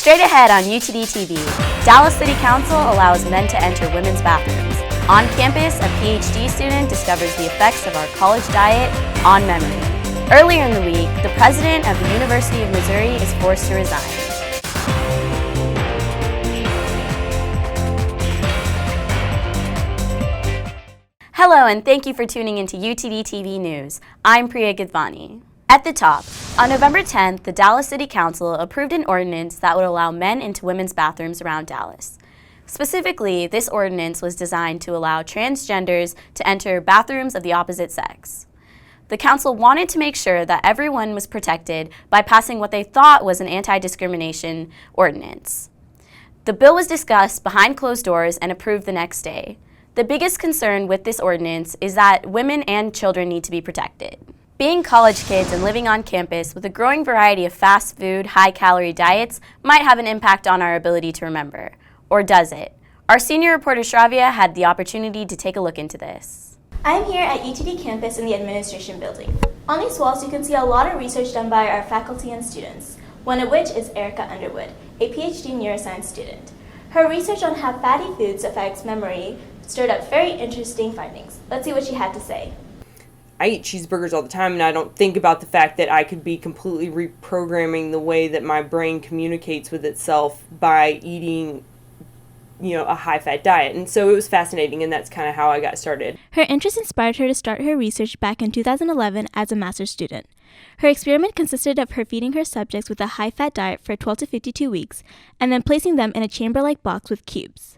Straight ahead on UTD TV, Dallas City Council allows men to enter women's bathrooms. On campus, a PhD student discovers the effects of our college diet on memory. Earlier in the week, the president of the University of Missouri is forced to resign. Hello, and thank you for tuning into UTD TV News. I'm Priya Gidvani. At the top, on November 10th, the Dallas City Council approved an ordinance that would allow men into women's bathrooms around Dallas. Specifically, this ordinance was designed to allow transgenders to enter bathrooms of the opposite sex. The council wanted to make sure that everyone was protected by passing what they thought was an anti-discrimination ordinance. The bill was discussed behind closed doors and approved the next day. The biggest concern with this ordinance is that women and children need to be protected. Being college kids and living on campus with a growing variety of fast food, high-calorie diets might have an impact on our ability to remember. Or does it? Our senior reporter Shravya had the opportunity to take a look into this. I'm here at UTD campus in the administration building. On these walls, you can see a lot of research done by our faculty and students, one of which is Erica Underwood, a PhD neuroscience student. Her research on how fatty foods affects memory stirred up very interesting findings. Let's see what she had to say. I eat cheeseburgers all the time, and I don't think about the fact that I could be completely reprogramming the way that my brain communicates with itself by eating, a high-fat diet. And so it was fascinating, and that's kind of how I got started. Her interest inspired her to start her research back in 2011 as a master's student. Her experiment consisted of her feeding her subjects with a high-fat diet for 12 to 52 weeks, and then placing them in a chamber-like box with cubes.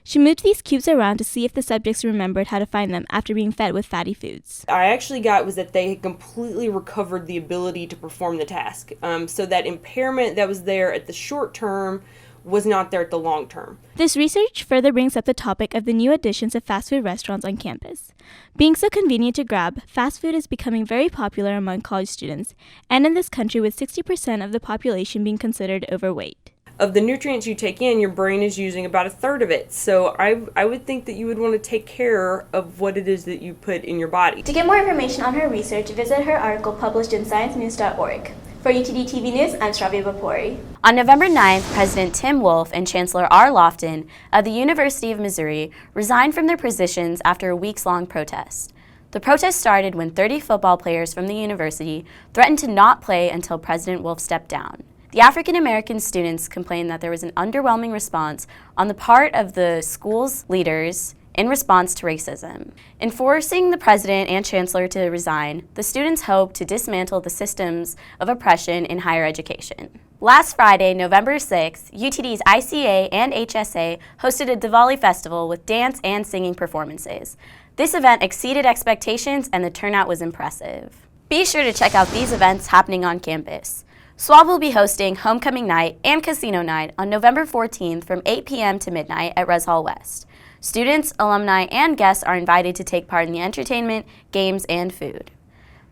She moved these cubes around to see if the subjects remembered how to find them after being fed with fatty foods. I actually got was that they had completely recovered the ability to perform the task. So that impairment that was there at the short term was not there at the long term. This research further brings up the topic of the new additions of fast food restaurants on campus. Being so convenient to grab, fast food is becoming very popular among college students, and in this country with 60% of the population being considered overweight. Of the nutrients you take in, your brain is using about a third of it. So I would think that you would want to take care of what it is that you put in your body. To get more information on her research, visit her article published in sciencenews.org. For UTD TV News, I'm Shravya Vapori. On November 9th, President Tim Wolf and Chancellor R. Lofton of the University of Missouri resigned from their positions after a weeks-long protest. The protest started when 30 football players from the university threatened to not play until President Wolf stepped down. The African-American students complained that there was an underwhelming response on the part of the school's leaders in response to racism. In forcing the president and chancellor to resign, the students hoped to dismantle the systems of oppression in higher education. Last Friday, November 6th, UTD's ICA and HSA hosted a Diwali festival with dance and singing performances. This event exceeded expectations and the turnout was impressive. Be sure to check out these events happening on campus. SWAB will be hosting Homecoming Night and Casino Night on November 14th from 8 p.m. to midnight at Res Hall West. Students, alumni, and guests are invited to take part in the entertainment, games, and food.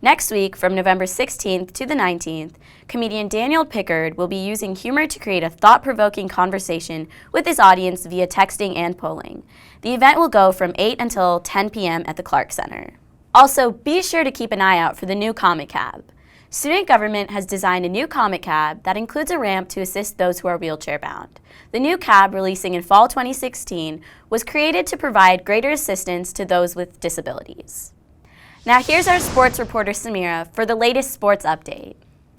Next week, from November 16th to the 19th, comedian Daniel Pickard will be using humor to create a thought-provoking conversation with his audience via texting and polling. The event will go from 8 until 10 p.m. at the Clark Center. Also, be sure to keep an eye out for the new Comic Cab. Student government has designed a new Comic Cab that includes a ramp to assist those who are wheelchair-bound. The new cab, releasing in fall 2016, was created to provide greater assistance to those with disabilities. Now here's our sports reporter Samira for the latest sports update.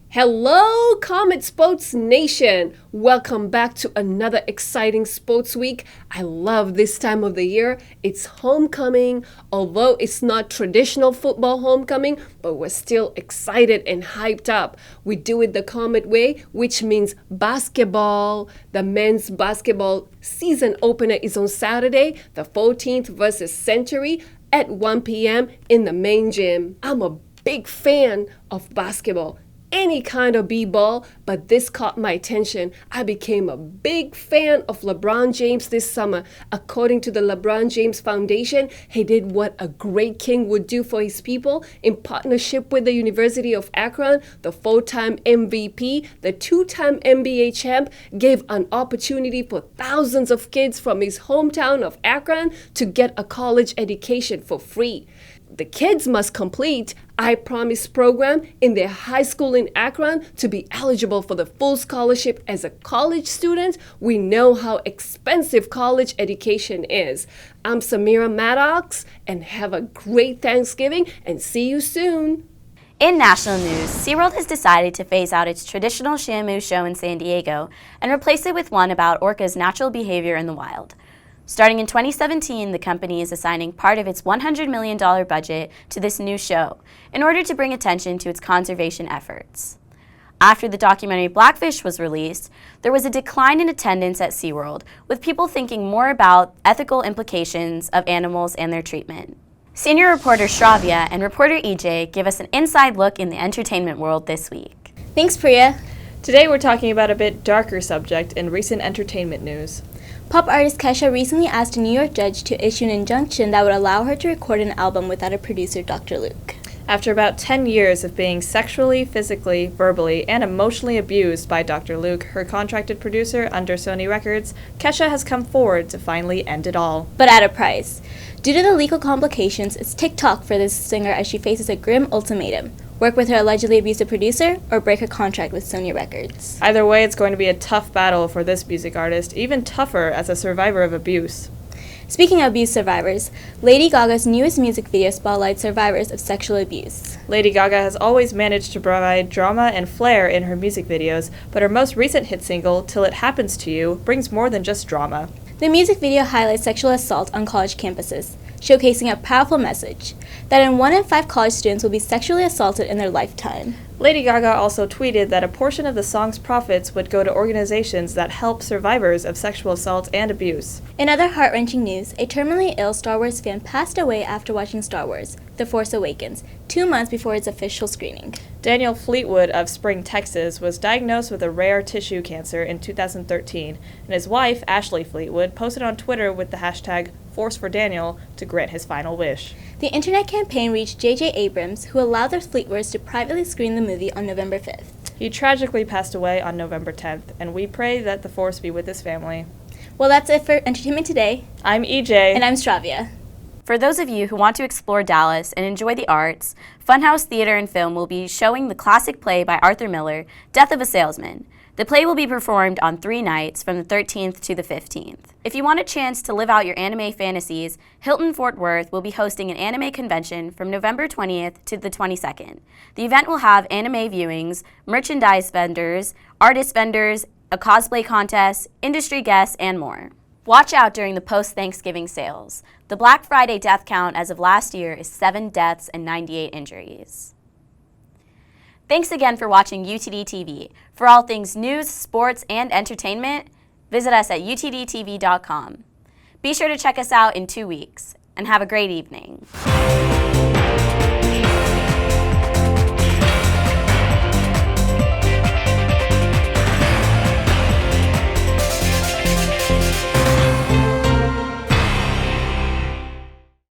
Hello, Comet Sports Nation! Welcome back to another exciting sports week. I love this time of the year. It's homecoming, although it's not traditional football homecoming, but we're still excited and hyped up. We do it the Comet way, which means basketball. The men's basketball season opener is on Saturday, the 14th versus Century at 1 p.m. in the main gym. I'm a big fan of basketball. Any kind of b-ball, but this caught my attention. I became a big fan of LeBron James this summer. According to the LeBron James Foundation, he did what a great king would do for his people. In partnership with the University of Akron, the 4-time MVP, the 2-time NBA champ, gave an opportunity for thousands of kids from his hometown of Akron to get a college education for free. The kids must complete I Promise program in their high school in Akron to be eligible for the full scholarship as a college student. We know how expensive college education is. I'm Samira Maddox, and have a great Thanksgiving, and see you soon. In national news, SeaWorld has decided to phase out its traditional Shamu show in San Diego and replace it with one about orcas' natural behavior in the wild. Starting in 2017, the company is assigning part of its $100 million budget to this new show in order to bring attention to its conservation efforts. After the documentary Blackfish was released, there was a decline in attendance at SeaWorld, with people thinking more about ethical implications of animals and their treatment. Senior reporter Shravya and reporter EJ give us an inside look in the entertainment world this week. Thanks, Priya. Today we're talking about a bit darker subject in recent entertainment news. Pop artist Kesha recently asked a New York judge to issue an injunction that would allow her to record an album without a producer, Dr. Luke. After about 10 years of being sexually, physically, verbally, and emotionally abused by Dr. Luke, her contracted producer under Sony Records, Kesha has come forward to finally end it all. But at a price. Due to the legal complications, it's tick-tock for this singer as she faces a grim ultimatum: work with her allegedly abusive producer or break her contract with Sony Records. Either way, it's going to be a tough battle for this music artist, even tougher as a survivor of abuse. Speaking of abuse survivors, Lady Gaga's newest music video spotlights survivors of sexual abuse. Lady Gaga has always managed to provide drama and flair in her music videos, but her most recent hit single, Till It Happens to You, brings more than just drama. The music video highlights sexual assault on college campuses, showcasing a powerful message that 1 in 5 college students will be sexually assaulted in their lifetime. Lady Gaga also tweeted that a portion of the song's profits would go to organizations that help survivors of sexual assault and abuse. In other heart-wrenching news, a terminally ill Star Wars fan passed away after watching Star Wars: The Force Awakens, 2 months before its official screening. Daniel Fleetwood of Spring, Texas, was diagnosed with a rare tissue cancer in 2013, and his wife, Ashley Fleetwood, posted on Twitter with the hashtag #ForceForDaniel to grant his final wish. The internet campaign reached J.J. Abrams, who allowed the Fleetwoods to privately screen the movie on November 5th. He tragically passed away on November 10th, and we pray that the Force be with his family. Well, that's it for Entertainment Today. I'm EJ. And I'm Stravia. For those of you who want to explore Dallas and enjoy the arts, Funhouse Theater and Film will be showing the classic play by Arthur Miller, Death of a Salesman. The play will be performed on 3 nights from the 13th to the 15th. If you want a chance to live out your anime fantasies, Hilton Fort Worth will be hosting an anime convention from November 20th to the 22nd. The event will have anime viewings, merchandise vendors, artist vendors, a cosplay contest, industry guests, and more. Watch out during the post-Thanksgiving sales. The Black Friday death count as of last year is 7 deaths and 98 injuries. Thanks again for watching UTD TV. For all things news, sports, and entertainment, visit us at utdtv.com. Be sure to check us out in 2 weeks, and have a great evening.